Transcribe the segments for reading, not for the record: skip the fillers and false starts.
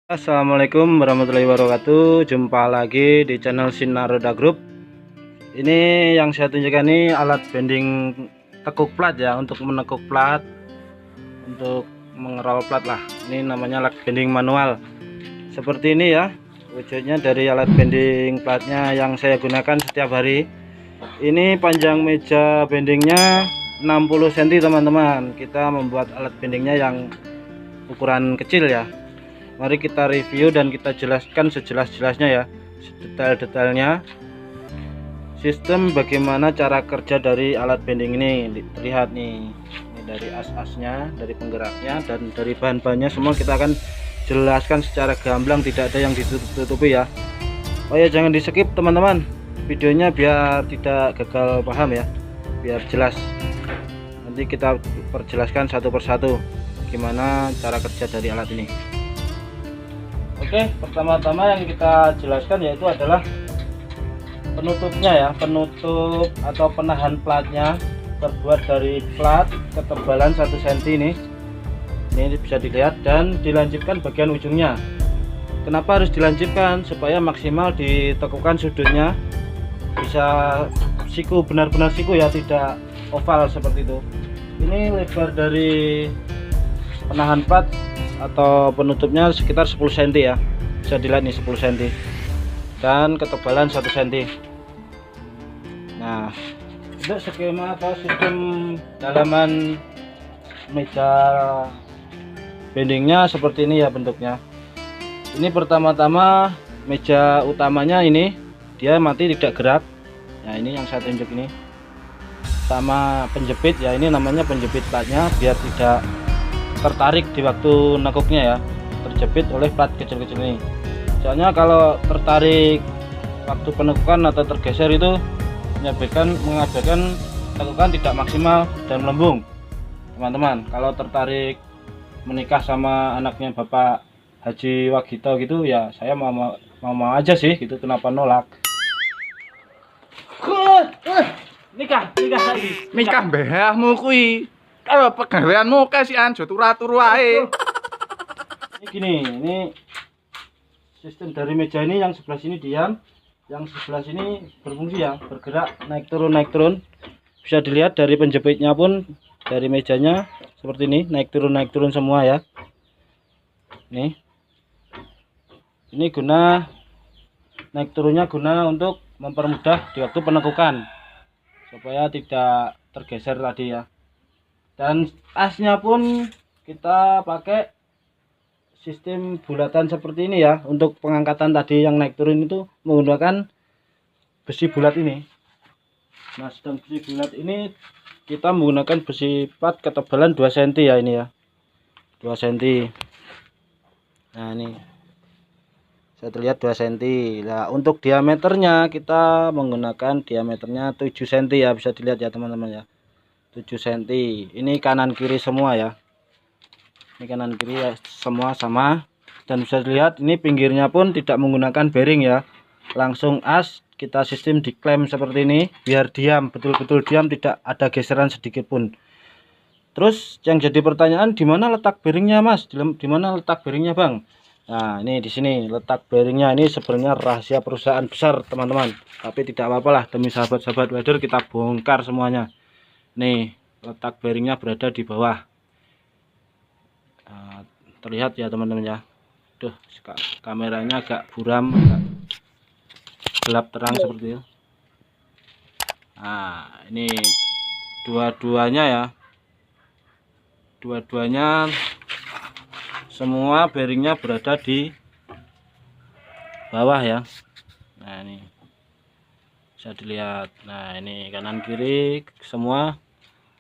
Assalamualaikum warahmatullahi wabarakatuh. Jumpa lagi di channel Sinar Roda Group. Ini yang saya tunjukkan ini alat bending tekuk plat ya, untuk menekuk plat, untuk mengerol plat lah. Ini namanya alat bending manual. Seperti ini ya wujudnya dari alat bending platnya yang saya gunakan setiap hari. Ini panjang meja bendingnya 60 cm teman-teman. Kita membuat alat bendingnya yang ukuran kecil ya. Mari kita review dan kita jelaskan sejelas-jelasnya ya, detail-detailnya. Sistem bagaimana cara kerja dari alat bending ini. Lihat nih, ini dari as-asnya, dari penggeraknya, dan dari bahan-bahannya semua kita akan jelaskan secara gamblang, tidak ada yang ditutup-tutupi ya. Oh ya, jangan di skip teman-teman videonya biar tidak gagal paham ya, biar jelas. Nanti kita perjelaskan satu persatu gimana cara kerja dari alat ini. Oke, pertama-tama yang kita jelaskan yaitu adalah penutupnya ya, penutup atau penahan platnya terbuat dari plat ketebalan 1 cm ini bisa dilihat, dan dilancipkan bagian ujungnya. Kenapa harus dilancipkan? Supaya maksimal ditekukan sudutnya, bisa siku, benar-benar siku ya, tidak oval seperti itu. Ini lebar dari penahan plat atau penutupnya sekitar 10 cm ya, bisa dilihat nih 10 cm, dan ketebalan 1 cm. Nah, untuk skema atau sistem dalaman meja bendingnya seperti ini ya bentuknya. Ini pertama-tama meja utamanya ini dia mati tidak gerak. Nah, ini yang saya tunjuk ini sama penjepit ya, ini namanya penjepit platnya biar tidak tertarik di waktu nekuknya ya, terjepit oleh plat kecil-kecil ini. Soalnya kalau tertarik waktu penekukan atau tergeser itu mengakibatkan tekukan tidak maksimal dan melembung teman-teman. Kalau tertarik menikah sama anaknya Bapak Haji Wagito gitu ya, saya mau aja sih gitu, kenapa nolak. Nikah mbahmu kuwi. Kalau pegaweanmu kae si anjo turu-turu wae. Ini gini, ini sistem dari meja ini, yang sebelah sini diam, yang sebelah sini berfungsi ya, bergerak naik turun. Bisa dilihat dari penjepitnya pun dari mejanya seperti ini, naik turun semua ya. Ini guna naik turunnya guna untuk mempermudah di waktu penekukan supaya tidak tergeser tadi ya. Dan asnya pun kita pakai sistem bulatan seperti ini ya. Untuk pengangkatan tadi yang naik turun itu menggunakan besi bulat ini. Nah, sedang besi bulat ini kita menggunakan besi plat ketebalan 2 cm ya, ini ya, 2 cm. Nah, ini saya terlihat 2 cm. Nah, untuk diameternya kita menggunakan diameternya 7 cm ya, bisa dilihat ya teman-teman ya, 7 cm. Ini kanan kiri semua ya, ini kanan kiri ya, semua sama. Dan bisa dilihat ini pinggirnya pun tidak menggunakan bearing ya, langsung as kita sistem diklem seperti ini biar diam, betul-betul diam, tidak ada geseran sedikit pun. Terus yang jadi pertanyaan, di mana letak bearingnya Mas, di mana letak bearingnya Bang? Nah, ini di sini letak bearingnya. Ini sebenarnya rahasia perusahaan besar teman-teman, tapi tidak apa-apa lah, demi sahabat-sahabat rider kita bongkar semuanya. Nih, letak bearingnya berada di bawah. Nah, terlihat ya teman-teman ya. Duh, kameranya agak buram, agak gelap terang seperti itu. Nah, ini dua-duanya ya, dua-duanya semua bearingnya berada di bawah ya. Nah, ini bisa dilihat. Nah, ini kanan kiri semua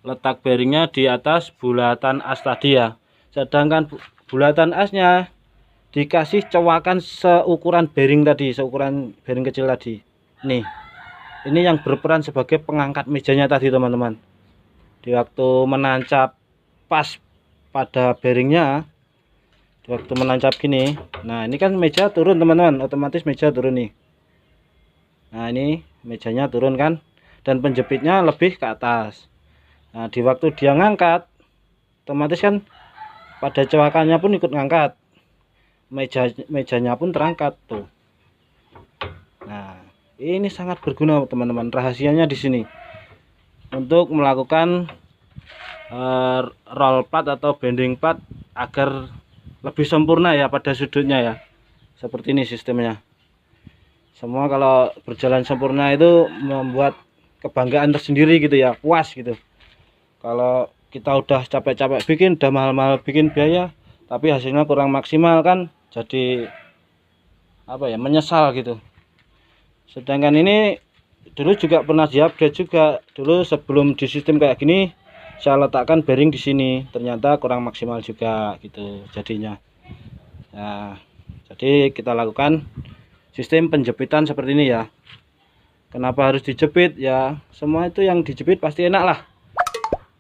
letak bearingnya di atas bulatan as tadi ya. Sedangkan bulatan asnya dikasih cowakan seukuran bearing tadi, seukuran bearing kecil tadi. Nih, ini yang berperan sebagai pengangkat mejanya tadi teman-teman. Di waktu menancap pas pada bearingnya, di waktu menancap gini, nah ini kan meja turun teman-teman, otomatis meja turun nih. Nah, ini mejanya turun kan, dan penjepitnya lebih ke atas. Nah, di waktu dia ngangkat, otomatis kan pada cowakannya pun ikut ngangkat. mejanya pun terangkat tuh. Nah, ini sangat berguna teman-teman. Rahasianya di sini untuk melakukan roll plat atau bending plat agar lebih sempurna ya pada sudutnya ya. Seperti ini sistemnya. Semua kalau berjalan sempurna itu membuat kebanggaan tersendiri gitu ya, puas gitu. Kalau kita udah capek-capek bikin, udah mahal-mahal bikin biaya, tapi hasilnya kurang maksimal kan, jadi apa ya, menyesal gitu. Sedangkan ini dulu juga pernah diupdate juga. Dulu sebelum di sistem kayak gini, saya letakkan bearing di sini, ternyata kurang maksimal juga gitu jadinya. Nah, jadi kita lakukan sistem penjepitan seperti ini ya. Kenapa harus dijepit ya? Semua itu yang dijepit pasti enak lah.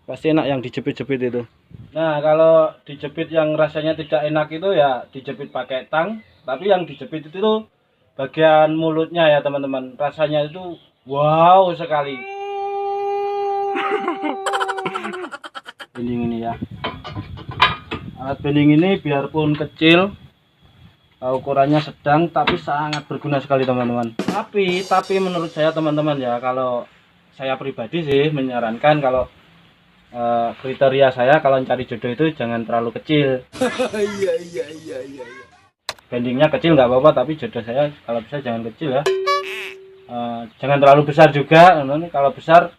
Pasti enak yang dijepit-jepit itu. Nah, kalau dijepit yang rasanya tidak enak itu ya dijepit pakai tang, tapi yang dijepit itu bagian mulutnya ya teman-teman. Rasanya itu wow sekali. Bending ini ya. Alat bending ini biarpun kecil, ukurannya sedang, tapi sangat berguna sekali teman-teman. Tapi menurut saya teman-teman ya, kalau saya pribadi sih menyarankan kalau kriteria saya kalau cari jodoh itu jangan terlalu kecil. Iya. Bendingnya kecil nggak apa-apa, tapi jodoh saya kalau bisa jangan kecil ya. Jangan terlalu besar juga. Kalau besar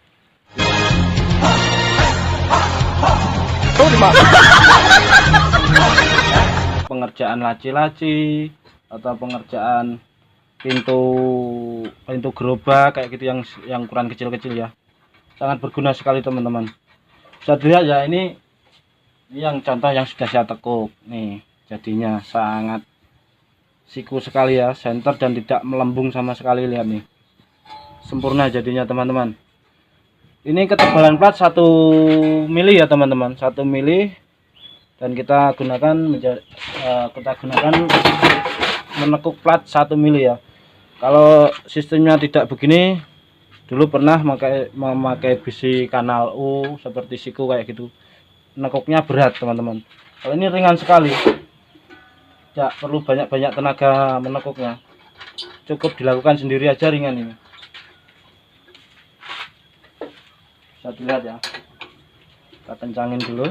pengerjaan laci-laci atau pengerjaan pintu gerobak kayak gitu yang ukuran kecil-kecil ya, sangat berguna sekali teman-teman. Bisa dilihat ya, ini yang contoh yang sudah saya tekuk nih, jadinya sangat siku sekali ya, senter dan tidak melembung sama sekali. Lihat nih, sempurna jadinya teman-teman. Ini ketebalan plat 1 mili ya teman-teman, 1 mili, dan kita gunakan menekuk plat 1 mili ya. Kalau sistemnya tidak begini, dulu pernah memakai besi kanal U seperti siku kayak gitu, nekuknya berat teman-teman. Kalau ini ringan sekali, tidak perlu banyak-banyak tenaga menekuknya, cukup dilakukan sendiri aja, ringan ini. Bisa dilihat ya, kita kencangin dulu.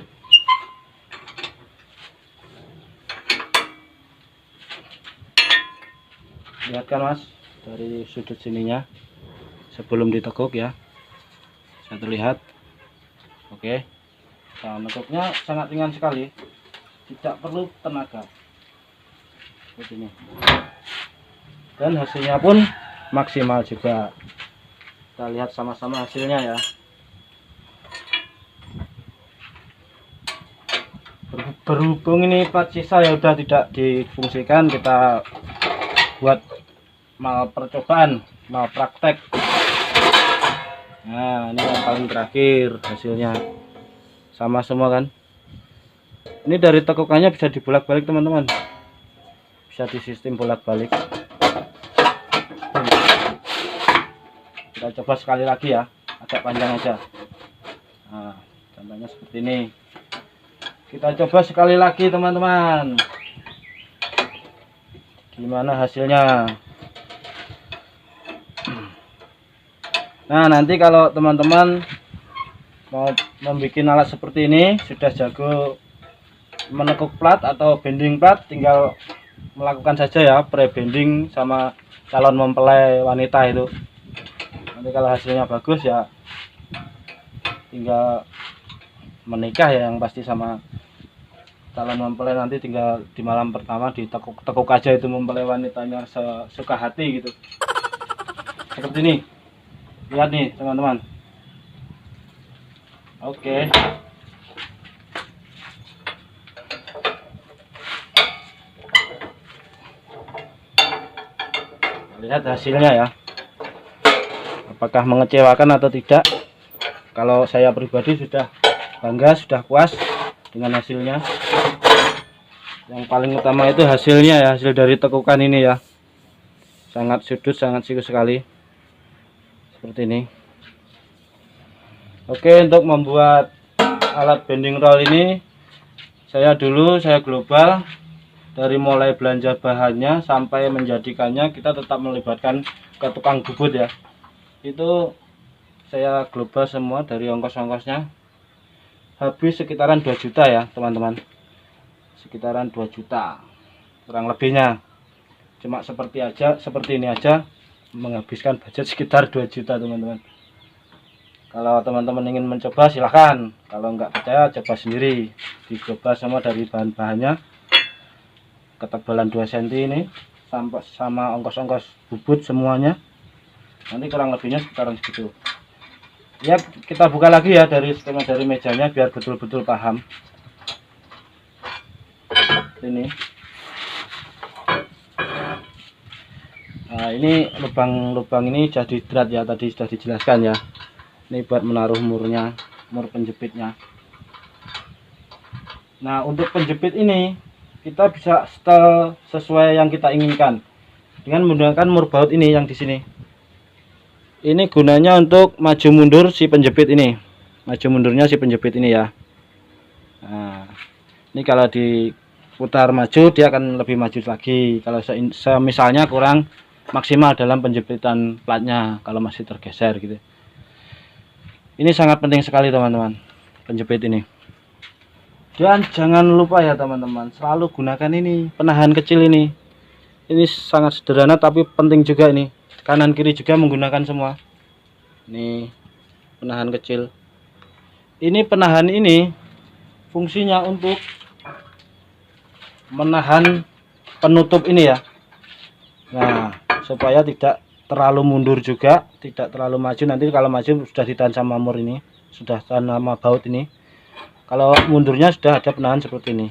Lihat kan mas, dari sudut sininya sebelum ditekuk ya, bisa terlihat. Oke, nah, menekuknya sangat ringan sekali, tidak perlu tenaga seperti ini, dan hasilnya pun maksimal juga. Kita lihat sama-sama hasilnya ya. Berhubung ini plat sisa ya udah tidak difungsikan, kita buat percobaan, praktek. Nah, ini yang paling terakhir hasilnya, sama semua kan. Ini dari tekukannya bisa dibolak-balik teman-teman, bisa di sistem bolak-balik. Kita coba sekali lagi ya, agak panjang aja. Nah, contohnya seperti ini. Kita coba sekali lagi teman-teman, gimana hasilnya. Nah, nanti kalau teman-teman mau membuat alat seperti ini, sudah jago menekuk plat atau bending plat, tinggal melakukan saja ya pre-bending sama calon mempelai wanita itu. Nanti kalau hasilnya bagus ya tinggal menikah ya, yang pasti sama calon mempelai. Nanti tinggal di malam pertama ditekuk aja itu mempelai wanitanya sesuka hati gitu. Seperti ini. Lihat nih teman-teman. Oke. Lihat hasilnya ya. Apakah mengecewakan atau tidak? Kalau saya pribadi sudah bangga, sudah puas dengan hasilnya. Yang paling utama itu hasilnya ya, hasil dari tekukan ini ya. Sangat sudut, sangat siku sekali. Seperti ini. Oke, untuk membuat alat bending roll ini saya global dari mulai belanja bahannya sampai menjadikannya kita tetap melibatkan ke tukang bubut ya. Itu saya global semua dari ongkos-ongkosnya habis sekitaran 2 juta ya teman-teman, sekitaran 2 juta kurang lebihnya. Cuma seperti ini aja menghabiskan budget sekitar 2 juta teman-teman. Kalau teman-teman ingin mencoba silahkan, kalau nggak percaya coba sendiri. Di global semua dari bahan-bahannya, ketebalan 2 cm ini sampai sama ongkos-ongkos bubut semuanya, nanti kurang lebihnya sekitaran segitu ya. Kita buka lagi ya dari skema dari mejanya biar betul-betul paham. Ini nah, ini lubang-lubang ini sudah didrat ya, tadi sudah dijelaskan ya. Ini buat menaruh mur penjepitnya. Nah, untuk penjepit ini kita bisa setel sesuai yang kita inginkan dengan menggunakan mur baut ini yang di sini. Ini gunanya untuk maju mundur si penjepit ini, maju mundurnya si penjepit ini ya. Nah, ini kalau diputar maju dia akan lebih maju lagi. Kalau misalnya kurang maksimal dalam penjepitan platnya, kalau masih tergeser gitu. Ini sangat penting sekali teman-teman, penjepit ini. Dan jangan lupa ya teman-teman, selalu gunakan ini penahan kecil ini. Ini sangat sederhana tapi penting juga ini. Kanan kiri juga menggunakan semua. Ini penahan kecil. Ini penahan ini fungsinya untuk menahan penutup ini ya. Nah, supaya tidak terlalu mundur juga, tidak terlalu maju. Nanti kalau maju sudah ditahan sama mur ini, sudah sama baut ini. Kalau mundurnya sudah ada penahan seperti ini.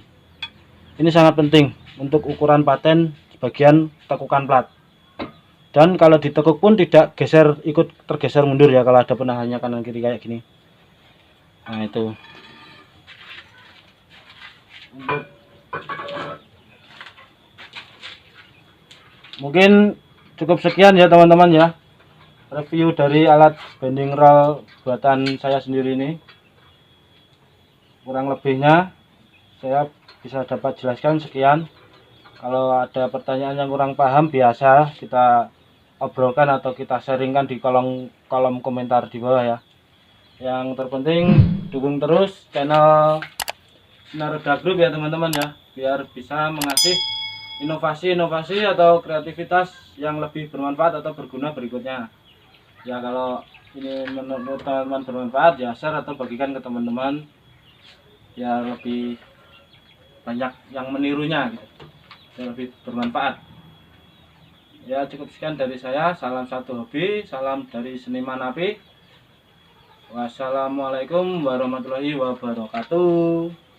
Ini sangat penting untuk ukuran paten bagian tekukan plat. Dan kalau ditekuk pun tidak ikut tergeser mundur ya kalau ada penahannya kanan kiri kayak gini. Nah, itu. Mungkin cukup sekian ya teman-teman ya, review dari alat bending roll buatan saya sendiri ini. Kurang lebihnya saya bisa dapat jelaskan sekian. Kalau ada pertanyaan yang kurang paham, biasa kita obrolkan atau kita sharingkan di kolom komentar di bawah ya. Yang terpenting dukung terus channel Sinar Roda Group ya teman-teman ya, biar bisa mengasih inovasi-inovasi atau kreativitas yang lebih bermanfaat atau berguna berikutnya ya. Kalau ini menurut teman-teman bermanfaat ya share atau bagikan ke teman-teman biar lebih banyak yang menirunya gitu, biar lebih bermanfaat ya. Cukup sekian dari saya, salam satu hobi, salam dari seniman api. Wassalamualaikum warahmatullahi wabarakatuh.